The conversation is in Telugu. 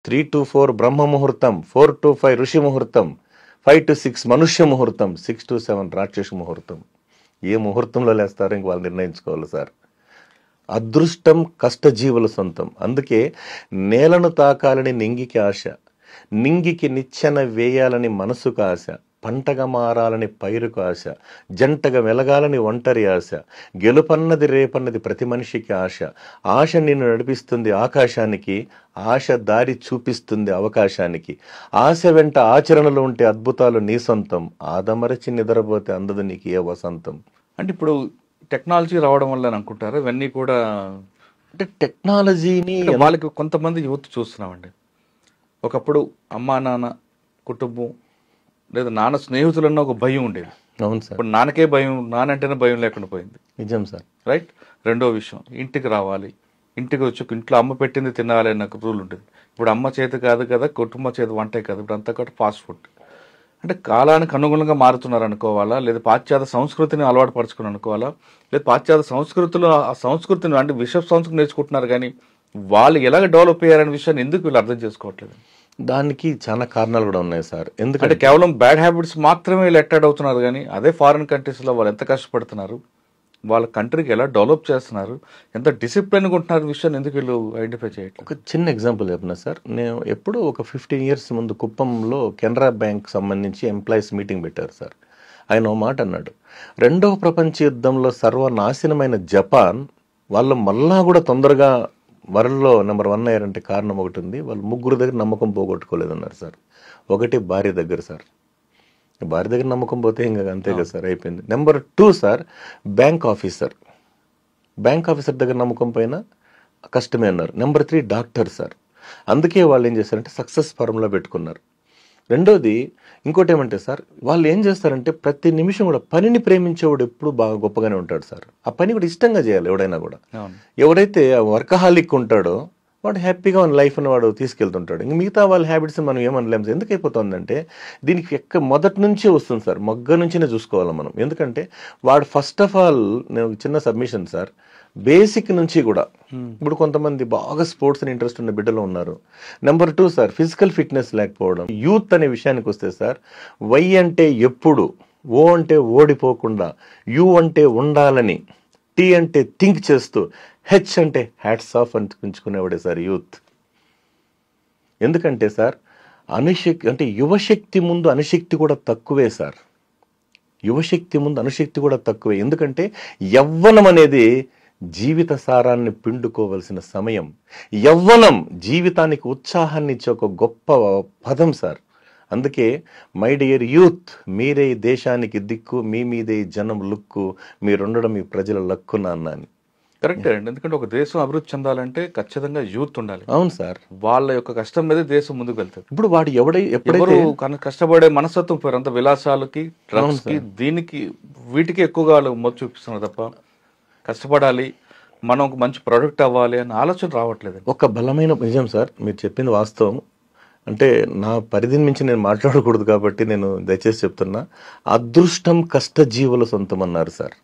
3 to 4 బ్రహ్మ ముహూర్తం, 4 to 5 ఋషి ముహూర్తం, 5 to 6 మనుష్య ముహూర్తం, 6 to 7 రాక్షస ముహూర్తం. ఏ ముహూర్తంలో లేస్తారో ఇంక వాళ్ళు నిర్ణయించుకోవాలి సార్. అదృష్టం కష్టజీవుల సొంతం. అందుకే నేలను తాకాలని నింగికి ఆశ, నింగికి నిచ్చెన వేయాలని మనసుకు ఆశ, పంటగా మారాలని పైరుకు ఆశ, జంటగా వెలగాలని ఒంటరి ఆశ, గెలుపన్నది రేపన్నది ప్రతి మనిషికి ఆశ, ఆశ నిన్ను నడిపిస్తుంది ఆకాశానికి, ఆశ దారి చూపిస్తుంది అవకాశానికి, ఆశ వెంట ఆచరణలో ఉంటే అద్భుతాలు నీ సొంతం, ఆదమరచి నిద్రపోతే అందదు నీకు ఏ వసంతం. అంటే ఇప్పుడు టెక్నాలజీ రావడం వల్ల అనుకుంటారు ఇవన్నీ కూడా. అంటే టెక్నాలజీని వాళ్ళకి కొంతమంది యూత్ చూస్తున్నామండి, ఒకప్పుడు అమ్మా నాన్న కుటుంబం లేదా నాన్న స్నేహితులన్న ఒక భయం ఉండేది. అవును సార్. ఇప్పుడు నాన్నకే భయం, నాన్న అంటేనే భయం లేకుండా పోయింది. నిజం సార్. రైట్. రెండో విషయం, ఇంటికి రావాలి, ఇంటికి వచ్చి ఇంట్లో అమ్మ పెట్టింది తినాలి అన్న రూల్ ఉంటుంది. ఇప్పుడు అమ్మ చేతి కాదు కదా, కుటుంబ చేతి వంటే కాదు, ఇప్పుడు అంతా కూడా ఫాస్ట్ ఫుడ్. అంటే కాలానికి అనుగుణంగా మారుతున్నారు అనుకోవాలా, లేదా పాశ్చాత్య సంస్కృతిని అలవాటు పరుచుకుని అనుకోవాలా, లేదా పాశ్చాత్య సంస్కృతిలో ఆ సంస్కృతిని అంటే విశ్వ సంస్కృతి నేర్చుకుంటున్నారు, కానీ వాళ్ళు ఎలాగ డెవలప్ అయ్యారనే విషయాన్ని ఎందుకు వీళ్ళు అర్థం చేసుకోవట్లేదు? దానికి చాలా కారణాలు కూడా ఉన్నాయి సార్. ఎందుకంటే కేవలం బ్యాడ్ హ్యాబిట్స్ మాత్రమే వీళ్ళు అట్రాక్ట్ అవుతున్నారు, కానీ అదే ఫారిన్ కంట్రీస్లో వాళ్ళు ఎంత కష్టపడుతున్నారు, వాళ్ళ కంట్రీకి ఎలా డెవలప్ చేస్తున్నారు, ఎంత డిసిప్లిన్గా ఉంటున్నారు విషయాన్ని ఎందుకు వీళ్ళు ఐడెంటిఫై చేయట్లేదు? ఒక చిన్న ఎగ్జాంపుల్ చెప్పిన సార్. నేను ఎప్పుడో ఒక 15 years ముందు కుప్పంలో కెనరా బ్యాంక్ సంబంధించి ఎంప్లాయీస్ మీటింగ్ పెట్టారు సార్. ఆయన ఓ మాట అన్నాడు, 2వ ప్రపంచ యుద్ధంలో సర్వనాశనమైన జపాన్ వాళ్ళు మళ్ళా కూడా తొందరగా వరల్డ్లో నెంబర్ 1 అయ్యారంటే కారణం ఒకటి ఉంది, వాళ్ళు ముగ్గురు దగ్గర నమ్మకం పోగొట్టుకోలేదన్నారు సార్. ఒకటి భార్య దగ్గర సార్, భార్య దగ్గర నమ్మకం పోతే ఇంకా అంతే కదా సార్, అయిపోయింది. నెంబర్ 2 సార్, బ్యాంక్ ఆఫీసర్ దగ్గర నమ్మకం పైన కష్టమే అన్నారు. Number 3 doctor sir. అందుకే వాళ్ళు ఏం చేశారంటే సక్సెస్ ఫార్ములా పెట్టుకున్నారు. రెండోది ఇంకోటి ఏమంటే సార్, వాళ్ళు ఏం చేస్తారంటే ప్రతి నిమిషం కూడా పనిని ప్రేమించేవాడు ఎప్పుడు బాగా గొప్పగానే ఉంటాడు సార్. ఆ పని కూడా ఇష్టంగా చేయాలి ఎవడైనా కూడా. ఎవడైతే వర్కహాలిక్ ఉంటాడో వాడు హ్యాపీగా ఉన్న లైఫ్ని వాడు తీసుకెళ్తుంటాడు. ఇంక మిగతా వాళ్ళ హ్యాబిట్స్ మనం ఏమనలేము. ఎందుకు అయిపోతుందంటే దీనికి మొదటి నుంచే వస్తుంది సార్, మొగ్గ నుంచినే చూసుకోవాలి మనం. ఎందుకంటే వాడు ఫస్ట్ ఆఫ్ ఆల్, నేను చిన్న సబ్మిషన్ సార్, బేసిక్ నుంచి కూడా ఇప్పుడు కొంతమంది బాగా స్పోర్ట్స్ అని ఇంట్రెస్ట్ ఉన్న బిడ్డలు ఉన్నారు. నెంబర్ 2 సార్, ఫిజికల్ ఫిట్నెస్ లేకపోవడం. యూత్ అనే విషయానికి వస్తే సార్, వై అంటే ఎప్పుడు, ఓ అంటే ఓడిపోకుండా, యు అంటే ఉండాలని, టీ అంటే థింక్ చేస్తూ, హెచ్ అంటే హ్యాట్స్ ఆఫ్ అనిపించుకునేవాడే సార్ యూత్. ఎందుకంటే సార్ అంటే యువశక్తి ముందు అనుశక్తి కూడా తక్కువే సార్. యువశక్తి ముందు అనుశక్తి కూడా తక్కువే. ఎందుకంటే యవ్వనం అనేది జీవిత సారాన్ని పిండుకోవలసిన సమయం. యవ్వనం జీవితానికి ఉత్సాహాన్ని ఇచ్చే ఒక గొప్ప పదం సార్. అందుకే మై డియర్ యూత్, మీరే దేశానికి దిక్కు, మీ మీదే జనం లుక్కు, మీరుండడం మీ ప్రజల లక్కున అన్నాను. కరెక్టే అండి. ఎందుకంటే ఒక దేశం అభివృద్ధి చెందాలంటే ఖచ్చితంగా యూత్ ఉండాలి. అవును సార్. వాళ్ళ యొక్క కష్టం మీద దేశం ముందుకు వెళ్తుంది. ఇప్పుడు వాడు ఎవరు కష్టపడే మనస్తత్వం పోయారు, అంత విలాసాలకి, డ్రగ్స్ కి, దీనికి వీటికి ఎక్కువగా వాళ్ళు మొదలు చూపిస్తున్నారు తప్ప కష్టపడాలి, మనం ఒక మంచి ప్రొడక్ట్ అవ్వాలి అనే ఆలోచన రావట్లేదు. ఒక బలమైన నిజం సార్, మీరు చెప్పింది వాస్తవం. అంటే నా పరిధిని మించి నేను మాట్లాడకూడదు కాబట్టి నేను దయచేసి చెప్తున్నా, అదృష్టం కష్టజీవుల సొంతం అన్నారు సార్.